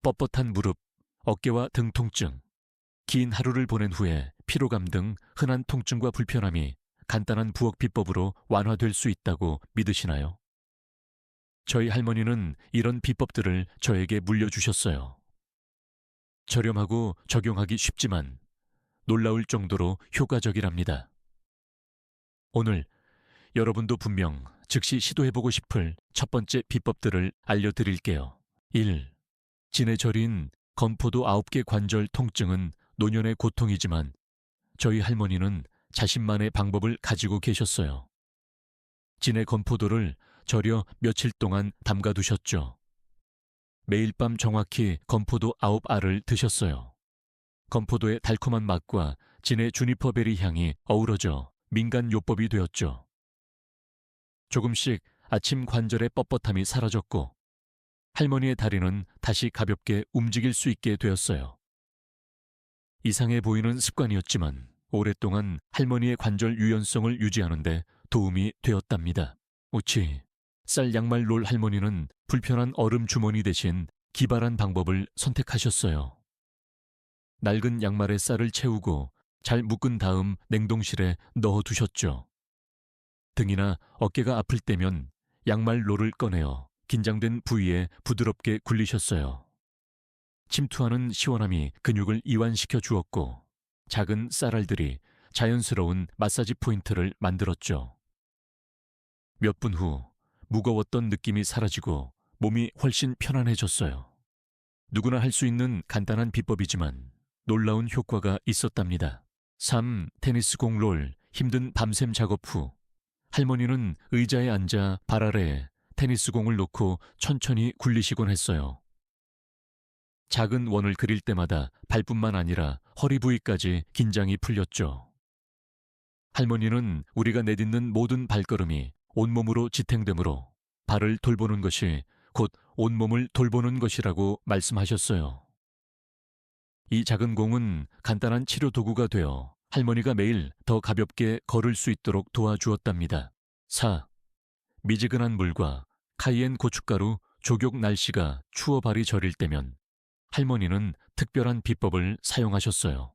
뻣뻣한 무릎, 어깨와 등 통증, 긴 하루를 보낸 후에 피로감 등 흔한 통증과 불편함이 간단한 부엌 비법으로 완화될 수 있다고 믿으시나요? 저희 할머니는 이런 비법들을 저에게 물려주셨어요. 저렴하고 적용하기 쉽지만 놀라울 정도로 효과적이랍니다. 오늘 여러분도 분명 즉시 시도해보고 싶을 첫 번째 비법들을 알려드릴게요. 1. 진에 절인 건포도 9개 관절 통증은 노년의 고통이지만 저희 할머니는 자신만의 방법을 가지고 계셨어요. 진의 건포도를 절여 며칠 동안 담가두셨죠. 매일 밤 정확히 건포도 9알을 드셨어요. 건포도의 달콤한 맛과 진의 주니퍼베리 향이 어우러져 민간요법이 되었죠. 조금씩 아침 관절의 뻣뻣함이 사라졌고 할머니의 다리는 다시 가볍게 움직일 수 있게 되었어요. 이상해 보이는 습관이었지만 오랫동안 할머니의 관절 유연성을 유지하는 데 도움이 되었답니다. 우치, 쌀 양말 롤 할머니는 불편한 얼음 주머니 대신 기발한 방법을 선택하셨어요. 낡은 양말에 쌀을 채우고 잘 묶은 다음 냉동실에 넣어두셨죠. 등이나 어깨가 아플 때면 양말 롤을 꺼내어 긴장된 부위에 부드럽게 굴리셨어요. 침투하는 시원함이 근육을 이완시켜 주었고 작은 쌀알들이 자연스러운 마사지 포인트를 만들었죠. 몇 분 후 무거웠던 느낌이 사라지고 몸이 훨씬 편안해졌어요. 누구나 할 수 있는 간단한 비법이지만 놀라운 효과가 있었답니다. 3. 테니스 공 롤 힘든 밤샘 작업 후 할머니는 의자에 앉아 발 아래에 테니스 공을 놓고 천천히 굴리시곤 했어요. 작은 원을 그릴 때마다 발뿐만 아니라 허리 부위까지 긴장이 풀렸죠. 할머니는 우리가 내딛는 모든 발걸음이 온몸으로 지탱되므로 발을 돌보는 것이 곧 온몸을 돌보는 것이라고 말씀하셨어요. 이 작은 공은 간단한 치료 도구가 되어 할머니가 매일 더 가볍게 걸을 수 있도록 도와주었답니다. 4. 미지근한 물과 카이엔 고춧가루, 조격 날씨가 추워 발이 저릴 때면 할머니는 특별한 비법을 사용하셨어요.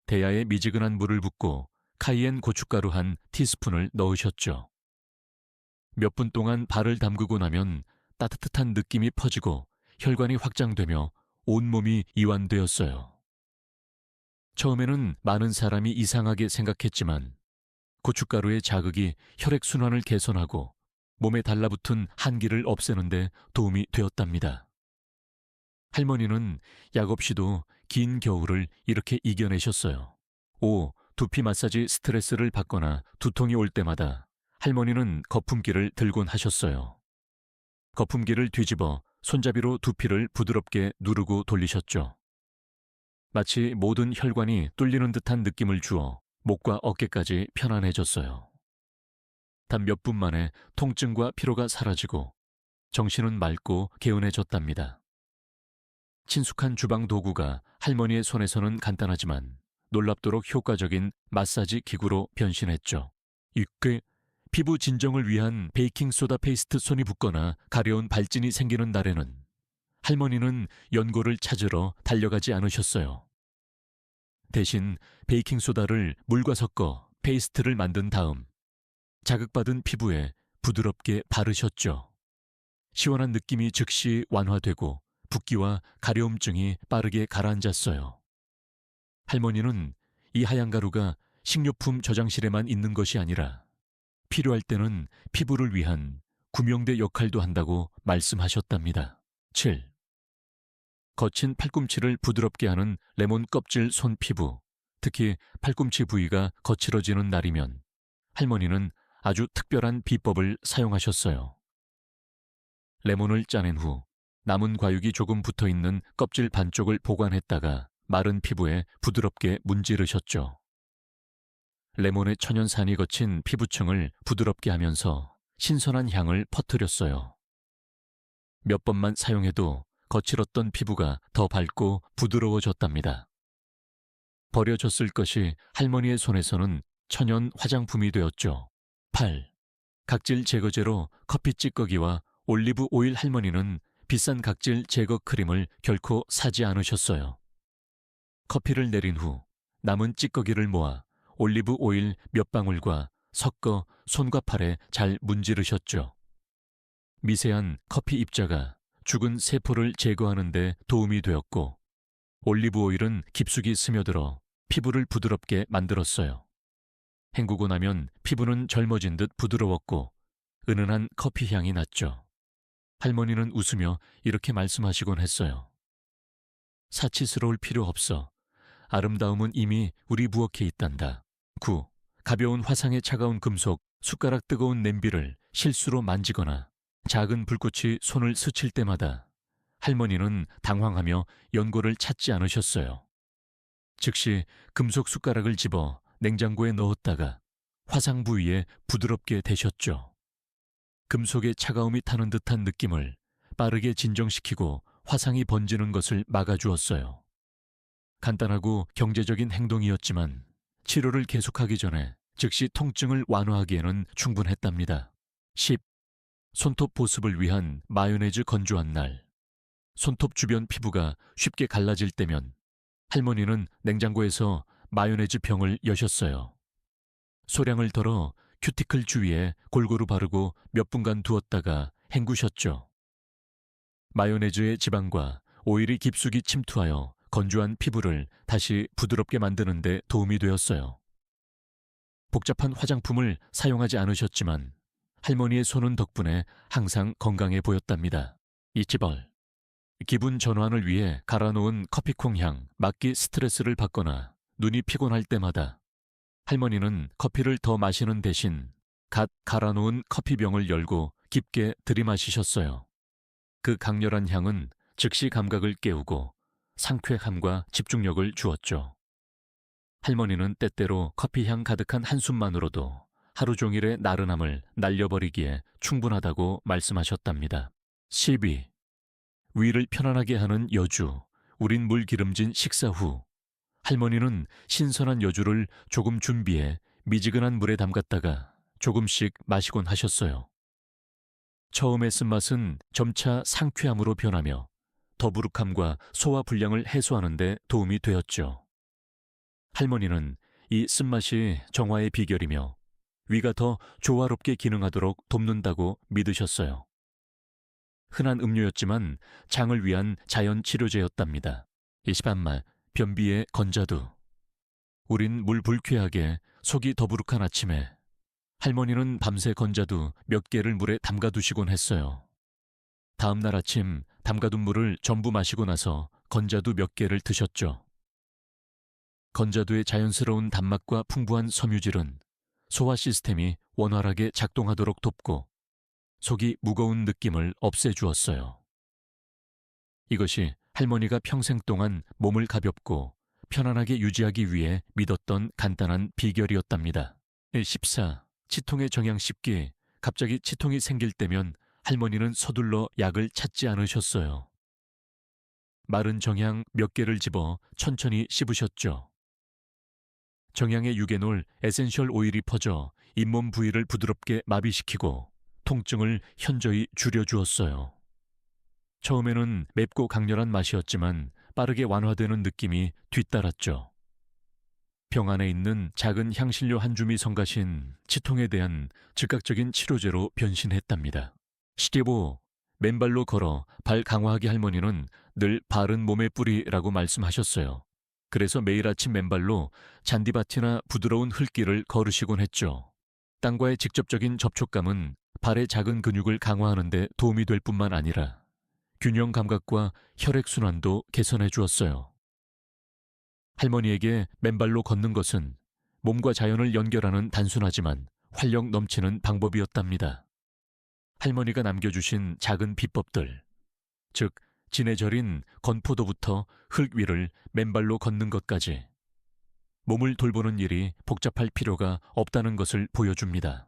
대야에 미지근한 물을 붓고 카이엔 고춧가루 한 티스푼을 넣으셨죠. 몇 분 동안 발을 담그고 나면 따뜻한 느낌이 퍼지고 혈관이 확장되며 온몸이 이완되었어요. 처음에는 많은 사람이 이상하게 생각했지만 고춧가루의 자극이 혈액순환을 개선하고 몸에 달라붙은 한기를 없애는 데 도움이 되었답니다. 할머니는 약 없이도 긴 겨울을 이렇게 이겨내셨어요. 5. 두피 마사지 스트레스를 받거나 두통이 올 때마다 할머니는 거품기를 들곤 하셨어요. 거품기를 뒤집어 손잡이로 두피를 부드럽게 누르고 돌리셨죠. 마치 모든 혈관이 뚫리는 듯한 느낌을 주어 목과 어깨까지 편안해졌어요. 단 몇 분 만에 통증과 피로가 사라지고 정신은 맑고 개운해졌답니다. 친숙한 주방 도구가 할머니의 손에서는 간단하지만 놀랍도록 효과적인 마사지 기구로 변신했죠. 6. 피부 진정을 위한 베이킹소다 페이스트 손이 붓거나 가려운 발진이 생기는 날에는 할머니는 연고를 찾으러 달려가지 않으셨어요. 대신 베이킹소다를 물과 섞어 페이스트를 만든 다음 자극받은 피부에 부드럽게 바르셨죠. 시원한 느낌이 즉시 완화되고 붓기와 가려움증이 빠르게 가라앉았어요. 할머니는 이 하얀 가루가 식료품 저장실에만 있는 것이 아니라 필요할 때는 피부를 위한 구명대 역할도 한다고 말씀하셨답니다. 7. 거친 팔꿈치를 부드럽게 하는 레몬 껍질 손 피부, 특히 팔꿈치 부위가 거칠어지는 날이면 할머니는 아주 특별한 비법을 사용하셨어요. 레몬을 짜낸 후 남은 과육이 조금 붙어있는 껍질 반쪽을 보관했다가 마른 피부에 부드럽게 문지르셨죠. 레몬의 천연산이 거친 피부층을 부드럽게 하면서 신선한 향을 퍼뜨렸어요. 몇 번만 사용해도 거칠었던 피부가 더 밝고 부드러워졌답니다. 버려졌을 것이 할머니의 손에서는 천연 화장품이 되었죠. 8. 각질 제거제로 커피 찌꺼기와 올리브 오일 할머니는 비싼 각질 제거 크림을 결코 사지 않으셨어요. 커피를 내린 후 남은 찌꺼기를 모아 올리브 오일 몇 방울과 섞어 손과 팔에 잘 문지르셨죠. 미세한 커피 입자가 죽은 세포를 제거하는 데 도움이 되었고, 올리브 오일은 깊숙이 스며들어 피부를 부드럽게 만들었어요. 헹구고 나면 피부는 젊어진 듯 부드러웠고 은은한 커피 향이 났죠. 할머니는 웃으며 이렇게 말씀하시곤 했어요. 사치스러울 필요 없어. 아름다움은 이미 우리 부엌에 있단다. 9. 가벼운 화상의 차가운 금속, 숟가락 뜨거운 냄비를 실수로 만지거나 작은 불꽃이 손을 스칠 때마다 할머니는 당황하며 연고를 찾지 않으셨어요. 즉시 금속 숟가락을 집어 냉장고에 넣었다가 화상 부위에 부드럽게 대셨죠. 금속의 차가움이 타는 듯한 느낌을 빠르게 진정시키고 화상이 번지는 것을 막아주었어요. 간단하고 경제적인 행동이었지만 치료를 계속하기 전에 즉시 통증을 완화하기에는 충분했답니다. 10. 손톱 보습을 위한 마요네즈 건조한 날. 손톱 주변 피부가 쉽게 갈라질 때면 할머니는 냉장고에서 마요네즈 병을 여셨어요. 소량을 덜어 큐티클 주위에 골고루 바르고 몇 분간 두었다가 헹구셨죠. 마요네즈의 지방과 오일이 깊숙이 침투하여 건조한 피부를 다시 부드럽게 만드는 데 도움이 되었어요. 복잡한 화장품을 사용하지 않으셨지만 할머니의 손은 덕분에 항상 건강해 보였답니다. 이치벌. 기분 전환을 위해 갈아놓은 커피콩 향, 막기 스트레스를 받거나 눈이 피곤할 때마다 할머니는 커피를 더 마시는 대신 갓 갈아놓은 커피병을 열고 깊게 들이마시셨어요. 그 강렬한 향은 즉시 감각을 깨우고 상쾌함과 집중력을 주었죠. 할머니는 때때로 커피향 가득한 한숨만으로도 하루 종일의 나른함을 날려버리기에 충분하다고 말씀하셨답니다. 12. 위를 편안하게 하는 여주, 우린 물 기름진 식사 후 할머니는 신선한 여주를 조금 준비해 미지근한 물에 담갔다가 조금씩 마시곤 하셨어요. 처음의 쓴맛은 점차 상쾌함으로 변하며 더부룩함과 소화 불량을 해소하는 데 도움이 되었죠. 할머니는 이 쓴맛이 정화의 비결이며 위가 더 조화롭게 기능하도록 돕는다고 믿으셨어요. 흔한 음료였지만 장을 위한 자연 치료제였답니다. 20안말 변비의 건자두. 우린 물 불쾌하게 속이 더부룩한 아침에 할머니는 밤새 건자두 몇 개를 물에 담가두시곤 했어요. 다음 날 아침 담가둔 물을 전부 마시고 나서 건자두 몇 개를 드셨죠. 건자두의 자연스러운 단맛과 풍부한 섬유질은 소화 시스템이 원활하게 작동하도록 돕고 속이 무거운 느낌을 없애주었어요. 이것이 할머니가 평생 동안 몸을 가볍고 편안하게 유지하기 위해 믿었던 간단한 비결이었답니다. 14. 치통의 정향 씹기. 갑자기 치통이 생길 때면 할머니는 서둘러 약을 찾지 않으셨어요. 마른 정향 몇 개를 집어 천천히 씹으셨죠. 정향의 유개놀 에센셜 오일이 퍼져 잇몸 부위를 부드럽게 마비시키고 통증을 현저히 줄여주었어요. 처음에는 맵고 강렬한 맛이었지만 빠르게 완화되는 느낌이 뒤따랐죠. 병 안에 있는 작은 향신료 한 줌이 성가신 치통에 대한 즉각적인 치료제로 변신했답니다. 15. 맨발로 걸어 발 강화하기. 할머니는 늘 발은 몸의 뿌리라고 말씀하셨어요. 그래서 매일 아침 맨발로 잔디밭이나 부드러운 흙길을 걸으시곤 했죠. 땅과의 직접적인 접촉감은 발의 작은 근육을 강화하는 데 도움이 될 뿐만 아니라 균형 감각과 혈액순환도 개선해 주었어요. 할머니에게 맨발로 걷는 것은 몸과 자연을 연결하는 단순하지만 활력 넘치는 방법이었답니다. 할머니가 남겨주신 작은 비법들, 즉 진에 절인 건포도부터 흙 위를 맨발로 걷는 것까지 몸을 돌보는 일이 복잡할 필요가 없다는 것을 보여줍니다.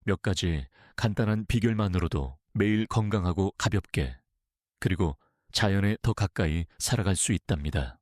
몇 가지 간단한 비결만으로도 매일 건강하고 가볍게 그리고 자연에 더 가까이 살아갈 수 있답니다.